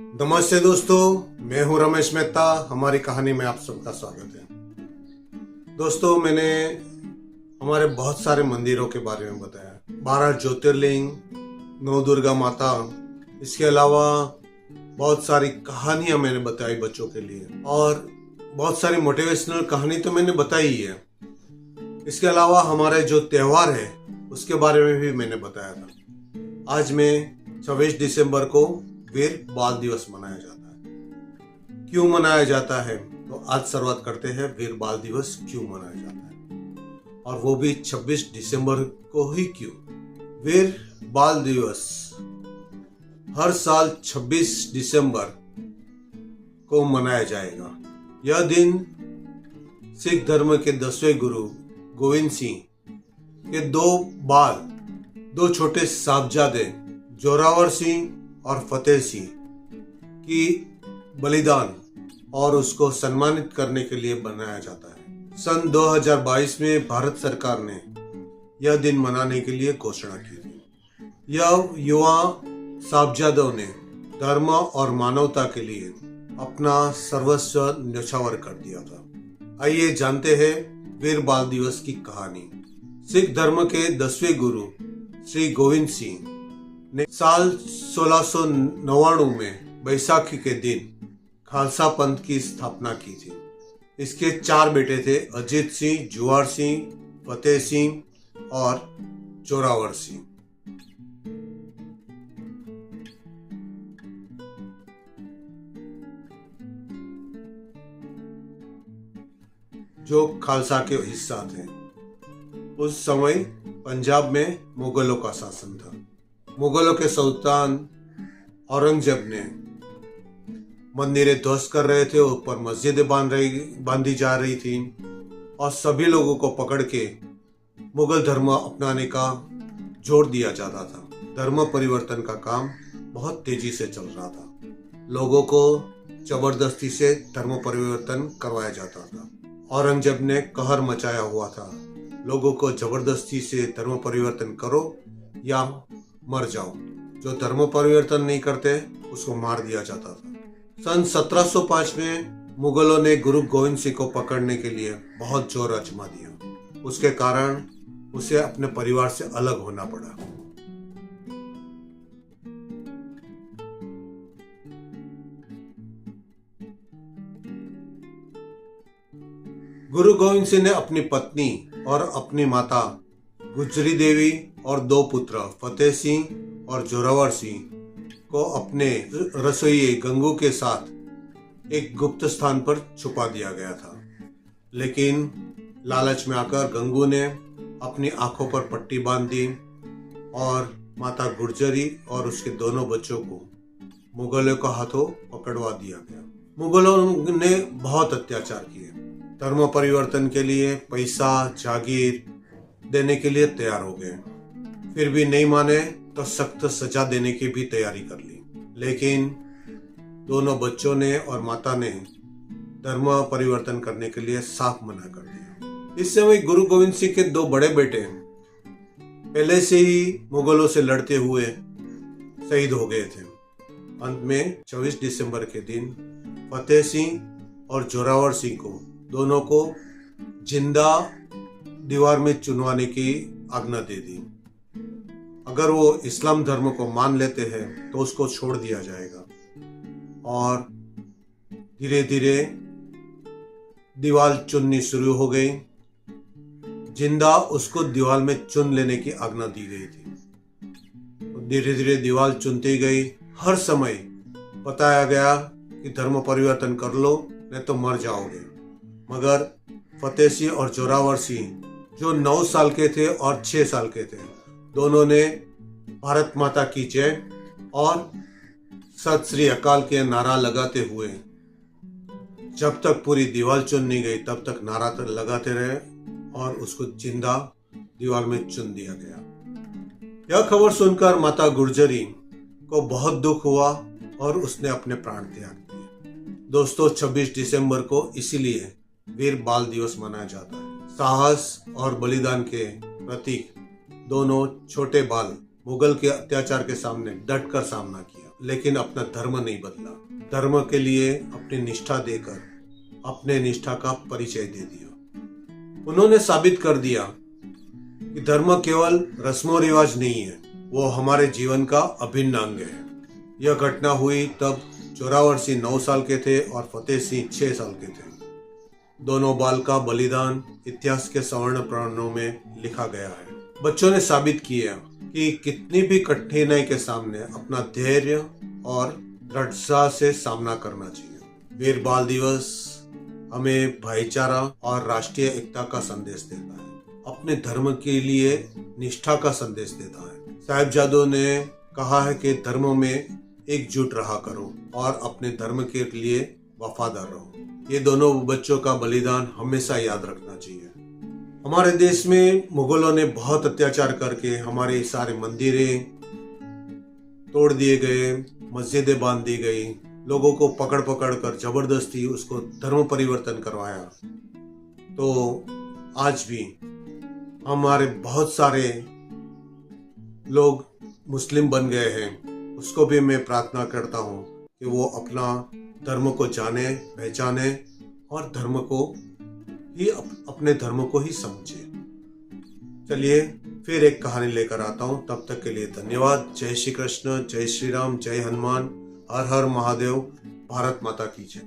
नमस्ते दोस्तों, मैं हूं रमेश मेहता। हमारी कहानी में आप सबका स्वागत है। दोस्तों, मैंने हमारे बहुत सारे मंदिरों के बारे में बताया, 12 ज्योतिर्लिंग, 9 दुर्गा माता, इसके अलावा बहुत सारी कहानियां मैंने बताई बच्चों के लिए, और बहुत सारी मोटिवेशनल कहानी तो मैंने बताई ही है। इसके अलावा हमारे जो त्योहार है उसके बारे में भी मैंने बताया था। आज में 26 दिसंबर को वीर बाल दिवस मनाया जाता है। क्यों मनाया जाता है, तो आज शुरुआत करते हैं वीर बाल दिवस क्यों मनाया जाता है, और वो भी 26 दिसंबर को ही क्यों। वीर बाल दिवस हर साल 26 दिसंबर को मनाया जाएगा। यह दिन सिख धर्म के 10वें गुरु गोविंद सिंह के दो छोटे साहबजादे जोरावर सिंह और फतेह सिंह की बलिदान और उसको सम्मानित करने के लिए बनाया जाता है। सन 2022 में भारत सरकार ने यह दिन मनाने के लिए घोषणा की थी। यह युवा साहबजादों ने धर्म और मानवता के लिए अपना सर्वस्व न्यौछावर कर दिया था। आइए जानते हैं वीर बाल दिवस की कहानी। सिख धर्म के 10वें गुरु श्री गोविंद सिंह ने साल 1699 में बैसाखी के दिन खालसा पंथ की स्थापना की थी। इसके 4 बेटे थे, अजीत सिंह, जुआर सिंह, फतेह सिंह और जोरावर सिंह। जो खालसा के हिस्सा थे। उस समय पंजाब में मुगलों का शासन था। मुगलों के सुल्तान औरंगजेब ने मंदिरें ध्वस्त कर रहे थे, ऊपर मस्जिदें बांधी जा रही थी, और सभी लोगों को पकड़ के मुगल धर्म अपनाने का जोर दिया जाता था। धर्म परिवर्तन का काम बहुत तेजी से चल रहा था। लोगों को जबरदस्ती से धर्म परिवर्तन करवाया जाता था। औरंगजेब ने कहर मचाया हुआ था, लोगों को जबरदस्ती से धर्म परिवर्तन करो या मर जाओ। जो धर्म परिवर्तन नहीं करते उसको मार दिया जाता था। सन 1705 में मुगलों ने गुरु गोविंद सिंह को पकड़ने के लिए बहुत जोर आजमा दिया। उसके कारण उसे अपने परिवार से अलग होना पड़ा। गुरु गोविंद सिंह ने अपनी पत्नी और अपनी माता गुजरी देवी और 2 पुत्र फतेह सिंह और जोरावर सिंह को अपने रसोई गंगू के साथ एक गुप्त स्थान पर छुपा दिया गया था। लेकिन लालच में आकर गंगू ने अपनी आंखों पर पट्टी बांध दी और माता गुर्जरी और उसके दोनों बच्चों को मुगलों के हाथों पकड़वा दिया गया। मुगलों ने बहुत अत्याचार किए। धर्म परिवर्तन के लिए पैसा जागीर देने के लिए तैयार हो गए। फिर भी नहीं माने तो सख्त सजा देने की भी तैयारी कर ली। लेकिन दोनों बच्चों ने और माता ने धर्म परिवर्तन करने के लिए साफ मना कर दिया। इस समय गुरु गोविंद सिंह के 2 बड़े बेटे पहले से ही मुगलों से लड़ते हुए शहीद हो गए थे। अंत में 24 दिसंबर के दिन फतेह सिंह और जोरावर सिंह को दोनों को जिंदा दीवार में चुनवाने की आज्ञा दे दी। अगर वो इस्लाम धर्म को मान लेते हैं तो उसको छोड़ दिया जाएगा, और धीरे धीरे दीवार चुननी शुरू हो गई। जिंदा उसको दीवार में चुन लेने की आज्ञा दी गई थी। धीरे धीरे दीवार चुनती गई। हर समय बताया गया कि धर्म परिवर्तन कर लो नहीं तो मर जाओगे। मगर फतेह सिंह और जोरावर सिंह जो 9 साल के थे और 6 साल के थे, दोनों ने भारत माता की जय और सत श्री अकाल के नारा लगाते हुए जब तक पूरी दीवार चुन नहीं गई तब तक नारा लगाते रहे, और उसको जिंदा दीवार में चुन दिया गया। यह खबर सुनकर माता गुर्जरी को बहुत दुख हुआ और उसने अपने प्राण त्याग दिए। दोस्तों, 26 दिसंबर को इसीलिए वीर बाल दिवस मनाया जाता है। साहस और बलिदान के प्रतीक दोनों छोटे बाल मुगल के अत्याचार के सामने डटकर सामना किया। लेकिन अपना धर्म नहीं बदला। धर्म के लिए अपनी निष्ठा देकर अपने निष्ठा का परिचय दे दिया। उन्होंने साबित कर दिया कि धर्म केवल रस्मों रिवाज नहीं है, वो हमारे जीवन का अभिन्न अंग है। यह घटना हुई तब जोरावर सिंह 9 साल के थे और फतेह सिंह 6 साल के थे। दोनों बाल का बलिदान इतिहास के स्वर्ण पन्नों में लिखा गया है। बच्चों ने साबित किया कि कितनी भी कठिनाई के सामने अपना धैर्य और दृढ़ता से सामना करना चाहिए। वीर बाल दिवस हमें भाईचारा और राष्ट्रीय एकता का संदेश देता है, अपने धर्म के लिए निष्ठा का संदेश देता है। साहिबजादों ने कहा है कि धर्म में एकजुट रहा करो और अपने धर्म के लिए वफादार रहो। ये दोनों बच्चों का बलिदान हमेशा याद रखना चाहिए। हमारे देश में मुगलों ने बहुत अत्याचार करके हमारे सारे मंदिरें तोड़ दिए गए, मस्जिदें बांध दी गई, लोगों को पकड़ पकड़ कर जबरदस्ती उसको धर्म परिवर्तन करवाया। तो आज भी हमारे बहुत सारे लोग मुस्लिम बन गए हैं। उसको भी मैं प्रार्थना करता हूँ कि वो अपना धर्म को जाने, पहचाने और धर्म को ही अपने धर्म को ही समझे। चलिए फिर एक कहानी लेकर आता हूँ। तब तक के लिए धन्यवाद। जय श्री कृष्ण, जय श्री राम, जय हनुमान, हर हर महादेव, भारत माता की जय।